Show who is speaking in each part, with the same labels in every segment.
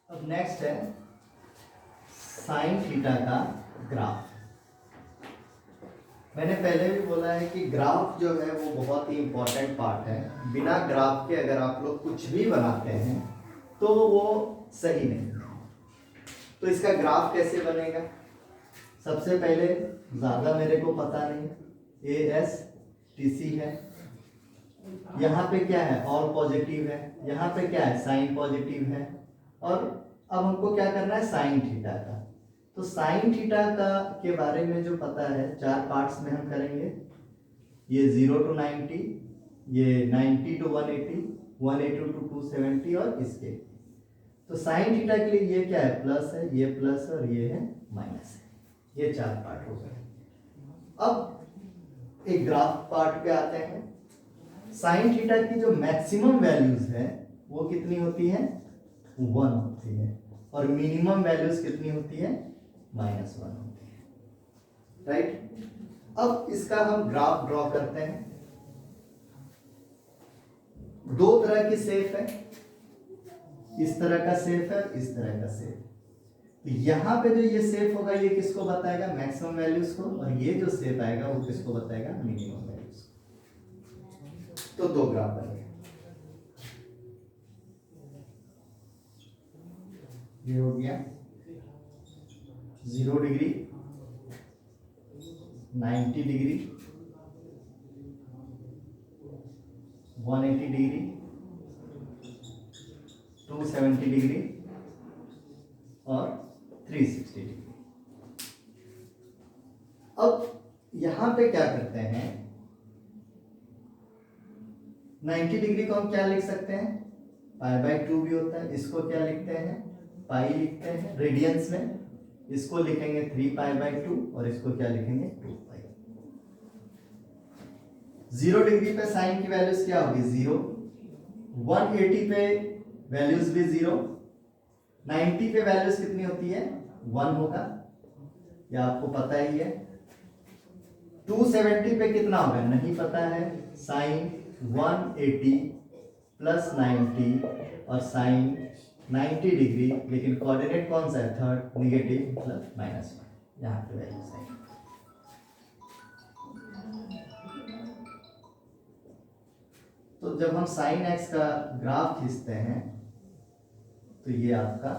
Speaker 1: अब नेक्स्ट है sine theta का ग्राफ। मैंने पहले भी बोला है कि ग्राफ जो है वो बहुत ही इंपॉर्टेंट पार्ट है। बिना ग्राफ के अगर आप लोग कुछ भी बनाते हैं तो वो सही नहीं है। तो इसका ग्राफ कैसे बनेगा? सबसे पहले ज़्यादा मेरे को पता नहीं, ASTC है, यहाँ पे क्या है ऑल पॉजिटिव है, यहाँ पे क्या है साइन पॉजिटिव है, और अब हमको क्या करना है साइन थीटा का। तो साइन थीटा का के बारे में जो पता है 4 पार्ट्स में हम करेंगे। ये 0 to 90, ये 90 to 180, 180 to 270 और इसके। तो साइन थीटा के लिए ये क्या है प्लस है, ये प्लस है और ये है माइनस है। ये 4 पार्ट हो गए। अब एक ग्राफ पार्ट पे आते हैं। साइन थीटा की जो मैक्सिमम वैल्यूज है वो कितनी होती है 1 होती है, और मिनिमम वैल्यूज कितनी होती है -1 होती है, राइट। अब इसका हम ग्राफ ड्रॉ करते हैं। 2 तरह की शेप है, इस तरह का शेप है, इस तरह का शेप। तो यहाँ पे जो ये शेप होगा ये किसको बताएगा मैक्सिमम वैल्यूज को, और ये जो शेप आएगा वो किसको बताएगा मिनिमम वैल्यूज को। तो 2 ग्राफ बनेंगे। ये हो गया 0 डिग्री, 90 डिग्री, 180 डिग्री, 270 डिग्री और 360 डिग्री। अब यहां पे क्या करते हैं 90 डिग्री को हम क्या लिख सकते हैं π/2 भी होता है। इसको क्या लिखते हैं पाई लिखते हैं रेडियंस में। इसको लिखेंगे 3π/2 और इसको क्या लिखेंगे 2π। 0 डिग्री पे साइन की वैल्यूज क्या होगी 0, 180 पे वैल्यूज भी 0, 90 पे वैल्यूज कितनी होती है 1 होगा, ये आपको पता ही है। 270 पे कितना होगा नहीं पता है, साइन 180 प्लस 90 और साइन 90 डिग्री, लेकिन कोऑर्डिनेट कौन सा है थर्ड, नेगेटिव मतलब -1, यहाँ पे वैल्यू है। तो जब हम साइन एक्स का ग्राफ खींचते हैं तो ये आपका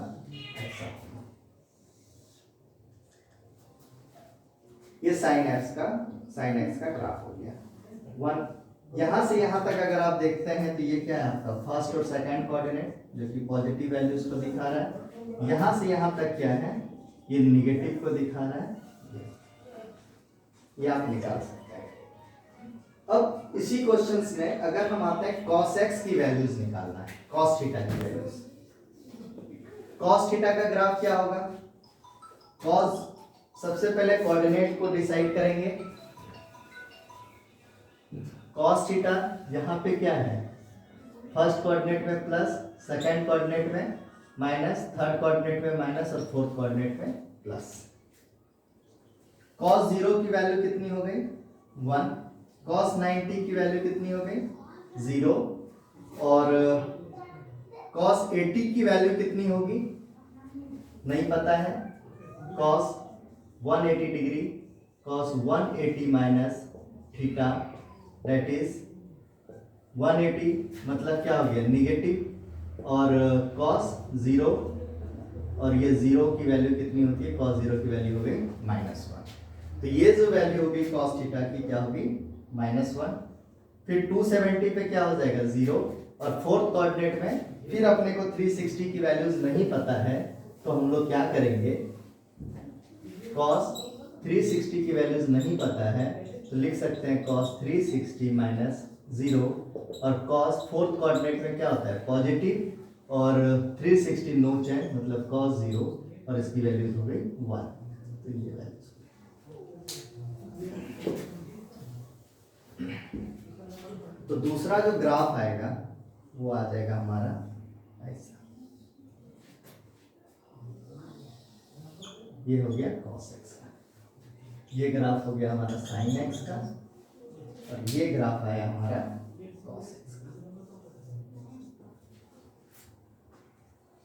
Speaker 1: ऐसा होगा। ये साइन एक्स का ग्राफ हो गया। यहां से यहां तक अगर आप देखते हैं तो ये क्या है आपका फर्स्ट और सेकंड कोऑर्डिनेट जो कि पॉजिटिव वैल्यूज को दिखा रहा है। यहां से यहां तक क्या है ये निगेटिव को दिखा रहा है। ये आप निकाल सकते हैं। अब इसी क्वेश्चंस में अगर हम आते हैं cos x की वैल्यूज निकालना है, cos थीटा की वैल्यूज। cos थीटा का ग्राफ क्या होगा cos, सबसे पहले कोऑर्डिनेट को डिसाइड करेंगे। cos थीटा यहाँ पे क्या है फर्स्ट कोऑर्डिनेट में प्लस, सेकंड कोऑर्डिनेट में माइनस, थर्ड कोऑर्डिनेट में माइनस और फोर्थ कोऑर्डिनेट में प्लस। cos 0 की वैल्यू कितनी हो गई 1, cos 90 की वैल्यू कितनी हो गई 0, और cos 80 की वैल्यू कितनी होगी नहीं पता है। cos 180 degree, cos 180 minus theta that is 180 मतलब क्या हो गया निगेटिव, और cos 0, और ये 0 की वैल्यू कितनी होती है cos 0 की वैल्यू हो गई -1। तो ये जो वैल्यू होगी cos थीटा की क्या होगी -1। फिर 270 पे क्या हो जाएगा 0, और फोर्थ कोऑर्डिनेट में फिर अपने को 360 की वैल्यूज नहीं पता है तो हम लोग क्या करेंगे cos 360 की वैल्यूज नहीं पता है तो लिख सकते हैं cos 360 माइनस 0, और cos फोर्थ कोऑर्डिनेट में क्या होता है पॉजिटिव, और 360 नो चेंज मतलब cos 0, और इसकी वैल्यूज हो गई 1। तो ये वैल्यूज तो दूसरा जो ग्राफ आएगा वो आ जाएगा हमारा ऐसा। ये हो गया cos x का, ये ग्राफ हो गया हमारा sin x का, और ये ग्राफ आया हमारा cos x का।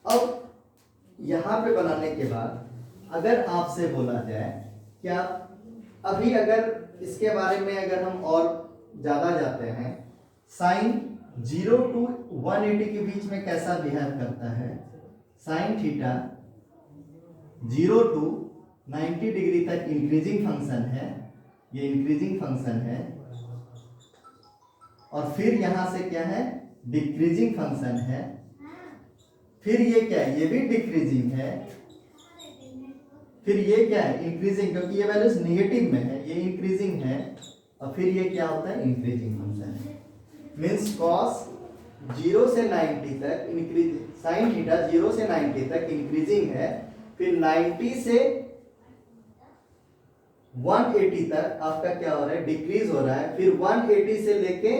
Speaker 1: अब यहाँ पे बनाने के बाद अगर आपसे बोला जाए कि आप अभी अगर इसके बारे में अगर हम और ज़्यादा जाते हैं, साइन 0 to 180 के बीच में कैसा बिहेव करता है, साइन थीटा 0 to 90 डिग्री तक इंक्रीजिंग फंक्शन है, ये इंक्रीजिंग फंक्शन है, और फिर यहां से क्या है, डिक्रीजिंग फंक्शन है, फिर ये क्या है, ये भी डिक्रीजिंग है, फिर ये क्या है, इंक्रीजिंग, क्योंकि ये वैल्यूज निगेटिव में है, ये इंक्रीजिंग है, और फिर ये क्या होता है, इंक्रीजिंग फंक्शन है। मीन्स कॉस 0 से 90 तक इंक्रीज, साइन थीटा 0 से 90 तक इंक्रीजिंग है, फिर 90 से 180 तक आपका क्या हो रहा है, डिक्रीज हो रहा है, फिर 180 से लेके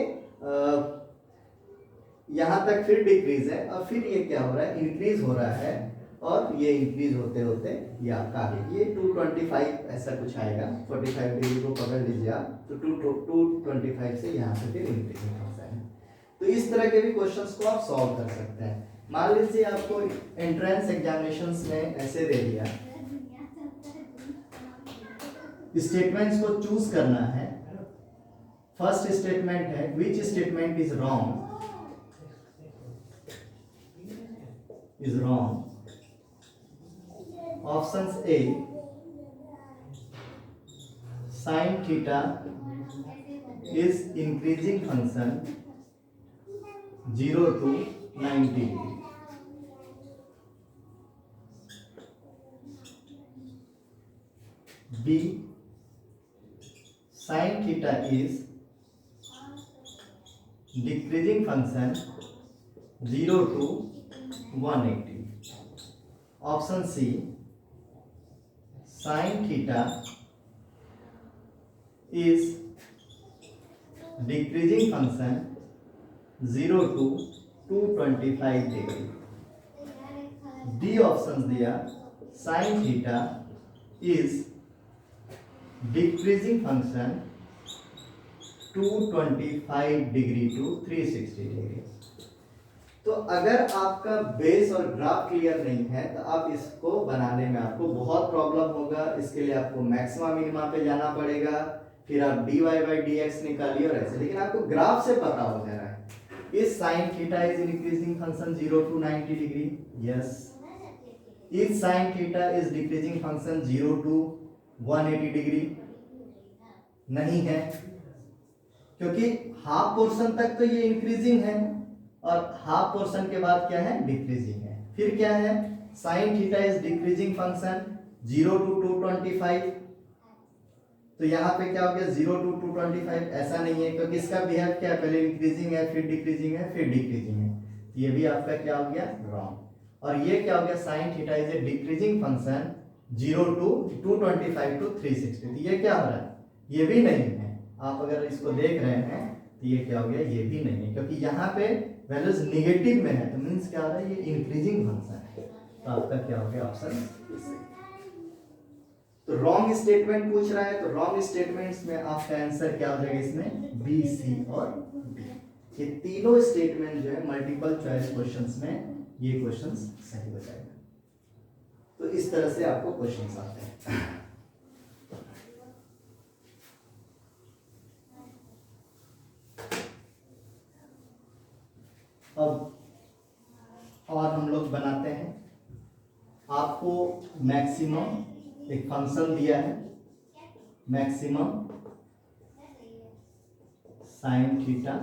Speaker 1: यहां तक फिर डिक्रीज है, और फिर ये क्या हो रहा है, इंक्रीज हो रहा है, और ये इंक्रीज होते होते ये आपका आगे ये 225 ऐसा कुछ आएगा, 45 डिग्री को पकड़ लीजिए आप, तो 225 से यहाँ से फिर इंक्रीजिंग फंक्शन है। तो इस तरह के भी क्वेश्चंस को आप सॉल्व कर सकते हैं। मान लीजिए आपको एंट्रेंस एग्जामिनेशंस में ऐसे दे दिया, स्टेटमेंट्स को चूज करना है। फर्स्ट स्टेटमेंट है, which statement is wrong, options A, sine theta is increasing function 0 to 90, B, sine theta is decreasing function 0 to 180, option C, sine theta is decreasing function 0 to 225 degree, D option दिया, sine theta is decreasing function 225 degree to 360 degree. तो अगर आपका base और graph clear नहीं है तो आप इसको बनाने में आपको बहुत प्रॉब्लम होगा। इसके लिए आपको मैक्सिमा मिनिमा पे जाना पड़ेगा, फिर आप dy बाई dx निकालिए और ऐसे। लेकिन आपको ग्राफ से पता हो जा रहा है इस sine theta is increasing function 0 to 90 degree, yes. इस sine theta is decreasing function 0 to 180 degree, नहीं है, क्योंकि हाफ पोर्शन तक तो ये इंक्रीजिंग है और हाफ पोर्शन के बाद क्या है, डिक्रीजिंग है। फिर क्या है, sign theta is decreasing function 0 to 225, तो यहाँ पे क्या हो गया 0 to 225, ऐसा नहीं है क्योंकि इसका बिहेव क्या है, पहले इंक्रीजिंग है, फिर डिक्रीजिंग है, फिर डिक्रीजिंग है, ये भी आपका क्या हो गया, रॉन्ग। और ये क्या हो गया, sign theta is a decreasing function 0 to 225 to 360, तो ये क्या हो रहा है, ये भी नहीं है। आप अगर इसको देख रहे हैं तो ये क्या हो गया, ये भी नहीं है, क्योंकि यहाँ पे वैल्यूज निगेटिव में है, तो मींस क्या हो रहा है, ये इंक्रीजिंग फंक्शन है, तो आपका क्या हो गया, ऑप्शन। तो रॉन्ग स्टेटमेंट पूछ रहा है, तो रॉन्ग स्टेटमेंट्स में आपका आंसर क्या हो जाएगा, इसमें बी, सी और डी, ये तीनों स्टेटमेंट जो है मल्टीपल चॉइस क्वेश्चंस में ये क्वेश्चंस सही हो जाएगा। तो इस तरह से आपको क्वेश्चंस आते हैं। अब और हम लोग बनाते हैं, आपको मैक्सिमम एक फंक्शन दिया है, maximum sine theta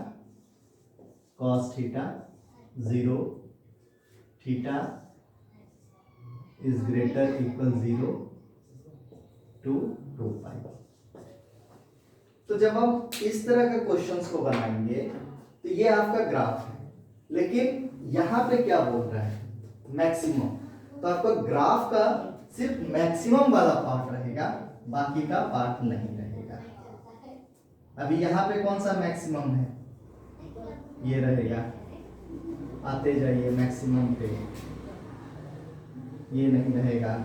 Speaker 1: cos theta 0 theta is greater equal 0 to 2 पाई। तो जब हम इस तरह के क्वेश्चंस को बनाएंगे तो ये आपका ग्राफ है, लेकिन यहां पे क्या बोल रहा है, मैक्सिमम, तो आपका ग्राफ का सिर्फ मैक्सिमम वाला पार्ट रहेगा, बाकी का पार्ट नहीं रहेगा। अभी यहां पे कौन सा मैक्सिमम है, ये रहेगा, आते जाइए मैक्सिमम पे, ये नहीं रहेगा,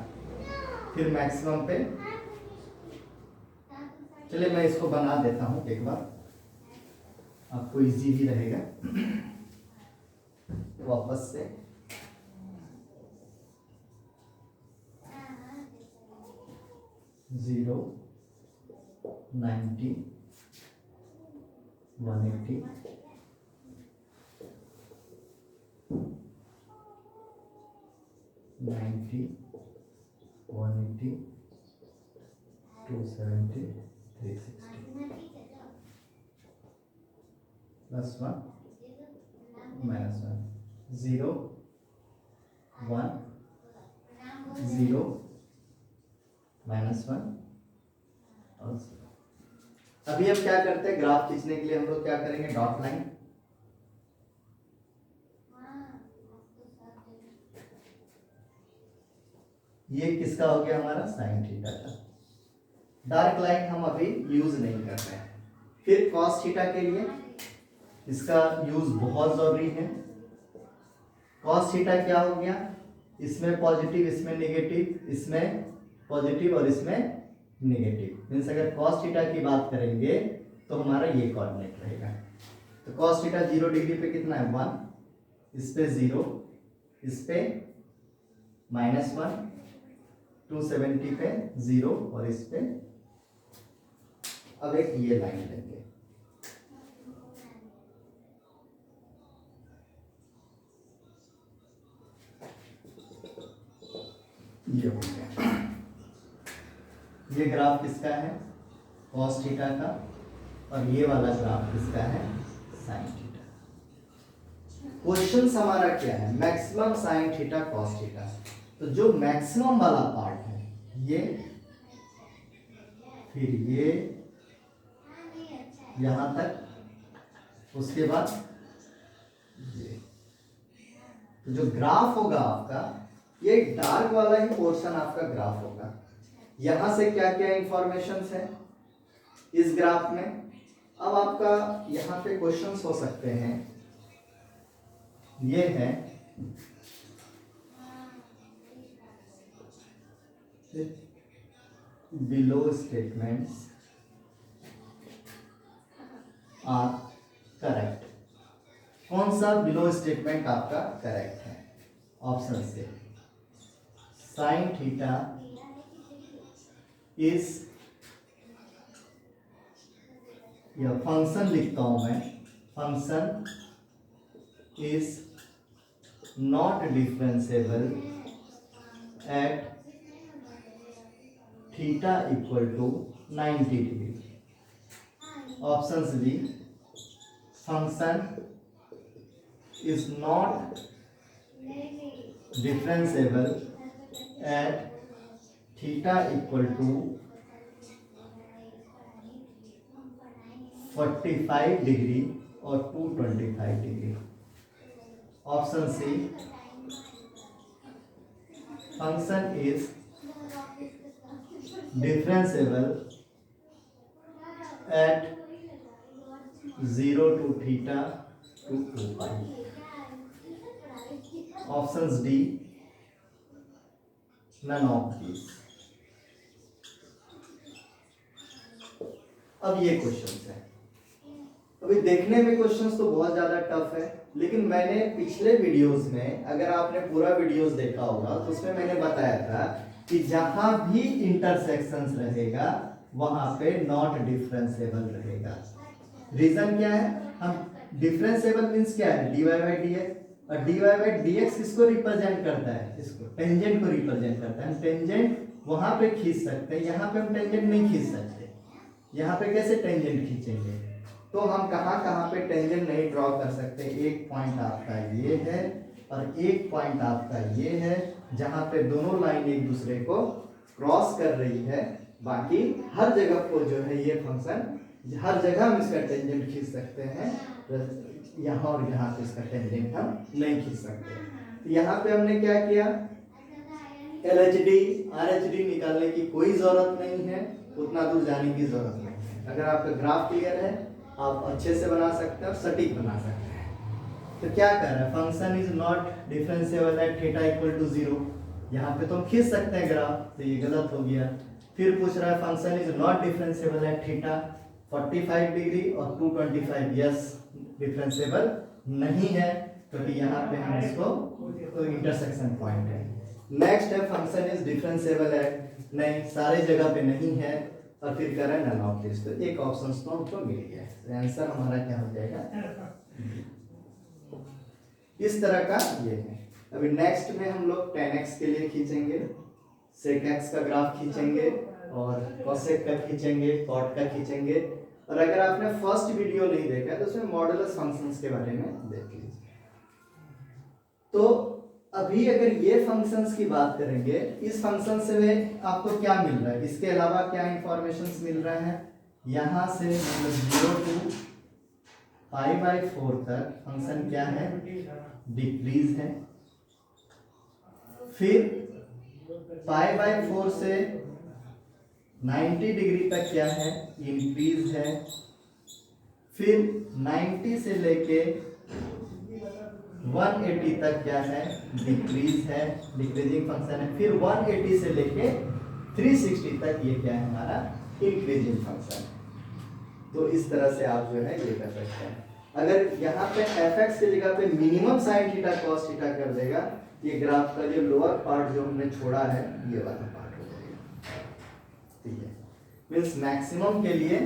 Speaker 1: फिर मैक्सिमम पे। चलिए मैं इसको बना देता हूं एक बार, आपको इजी भी रहेगा। वापस से 0, 90, 180, 90, 180, 270, 360 plus 1 minus 1, 0, 1, 0 minus 1 और 0। अभी हम क्या करते हैं, ग्राफ खींचने के लिए हम लोग क्या करेंगे, डॉट लाइन। ये किसका हो गया, हमारा साइन थीटा का। डार्क लाइन हम अभी यूज नहीं कर रहे हैं। फिर कॉस थीटा के लिए इसका यूज बहुत जरूरी है। कॉस थीटा क्या हो गया, इसमें पॉजिटिव, इसमें नेगेटिव, इसमें पॉजिटिव और इसमें नेगेटिव। मीन्स अगर कॉस थीटा की बात करेंगे तो हमारा ये कोऑर्डिनेट रहेगा। तो कॉस थीटा 0 डिग्री पे कितना है, 1, इस पे 0, इस पे -1, 270 पे 0 और इस पे अब एक ये लाइन लेंगे। ये हो गया। ये ग्राफ किसका है, कॉस थीटा का, और ये वाला ग्राफ किसका है, साइन थीटा। क्वेश्चन हमारा क्या है, maximum sine theta cos theta. तो जो मैक्सिमम वाला पार्ट है ये, फिर ये यहां तक, उसके बाद ये। तो जो ग्राफ होगा आपका, ये डार्क वाला ही पोर्शन आपका ग्राफ होगा। यहां से क्या क्या इंफॉर्मेशन है इस ग्राफ में। अब आपका यहां पे क्वेश्चंस हो सकते हैं, ये है बिलो स्टेटमेंट्स आर करेक्ट। कौन सा बिलो स्टेटमेंट आपका करेक्ट है, ऑप्शन से साइन थीटा इज, यह फंक्शन लिखता हूं मैं, function is not differentiable at theta equal to 90 degree. Option B, function is not differentiable at theta equal to 45 degree और 225 degree. Option C, function is differentiable at 0 to theta to 2 pi। Options D, none of these. अब ये questions है, अभी देखने में questions तो बहुत ज्यादा टफ है, लेकिन मैंने पिछले वीडियोस में, अगर आपने पूरा वीडियोस देखा होगा तो उसमें मैंने बताया था कि जहां भी इंटरसेक्शंस रहेगा वहां पे नॉट डिफरेंशिएबल रहेगा। रीजन क्या है, हम डिफरेंशिएबल मींस क्या है, dy बाई dx, और dy बाई dx किसको रिप्रेजेंट करता है, इसको टेंजेंट को रिप्रेजेंट करता है। हम टेंजेंट वहां पे खींच सकते हैं, यहाँ पे हम टेंजेंट नहीं खींच सकते। यहाँ पे कैसे टेंजेंट खींचेंगे, तो हम कहाँ पे टेंजेंट नहीं ड्रॉ कर सकते। एक पॉइंट आपका ये है और एक पॉइंट आपका ये है, जहां पे दोनों लाइन एक दूसरे को क्रॉस कर रही है। बाकी हर जगह को जो है ये फंक्शन, हर जगह हम इसका टेंजेंट खींच सकते हैं, यहाँ और यहाँ पे इसका टेंजेंट हम नहीं खींच सकते। तो यहाँ पे हमने क्या किया, LHD RHD निकालने की कोई जरूरत नहीं है, उतना दूर जाने की जरूरत नहीं है। अगर आपका ग्राफ क्लियर है, आप अच्छे से बना सकते हैं और सटीक बना सकते हैं। तो क्या कर रहा है, function is not differentiable at theta equal to 0। यहाँ पे तो हम खींच सकते हैं ग्राफ, तो ये गलत हो गया। फिर पूछ रहा है function is not differentiable at theta 45 degree और 225, यस डिफरेंशिएबल नहीं है, क्योंकि यहाँ पे हम इसको इंटरसेक्शन पॉइंट है। नेक्स्ट है फंक्शन इज डिफरेंशिएबल है, नहीं सारे जगह पे नहीं है, और फिर करें नन ऑफ दिस, तो एक ऑप्शन तो हमको मिल गया है, आंसर हमारा क्या हो जाएगा, इस तरह का ये है। अभी नेक्स्ट में हम लोग tan x के लिए खींचेंगे, sec x का ग्राफ खींचेंगे, और cosec का खींचेंगे, cot का खींचेंगे, और अगर आपने फर्स्ट वीडियो नहीं देखा तो उसमें मॉडुलस फंक्शंस के बारे में देख लीजिए। तो अभी अगर ये फंक्शंस की बात करेंगे, इस फंक्शन से आपको क्या मिल रहा है, इसके अलावा क्या इंफॉर्मेशंस मिल रहा है, यहाँ से मतलब 0 to π/4 तक फंक्शन क्या है, डिक्रीज है, फिर π/4 से 90 डिग्री तक क्या है, इंक्रीज है, फिर 90 से लेके 180 तक क्या है, डिक्रीज है, डिक्रीजिंग फंक्शन है, फिर 180 से लेके 360 तक ये क्या है हमारा, इंक्रीजिंग फंक्शन है। तो इस तरह से आप जो है ये कर सकते हैं। अगर यहाँ पे fx की जगह पे minimum sine theta cos theta कर देगा, ये ग्राफ का जो लोअर पार्ट जो हमने छोड़ा है ये वाला पार्ट हो जाएगा, ठीक है। मीन्स मैक्सिमम के लिए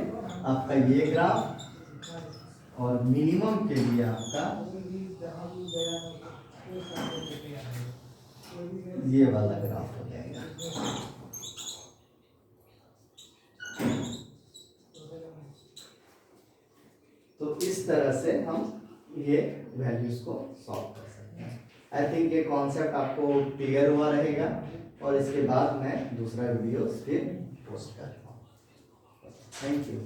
Speaker 1: आपका ये ग्राफ और मिनिमम के लिए आपका ये वाला ग्राफ हो जाएगा। तो इस तरह से हम ये वैल्यूज को सॉल्व कर सकते हैं। आई थिंक ये कॉन्सेप्ट आपको क्लियर हुआ रहेगा, और इसके बाद मैं दूसरा वीडियो फिर पोस्ट करता हूँ। Thank you.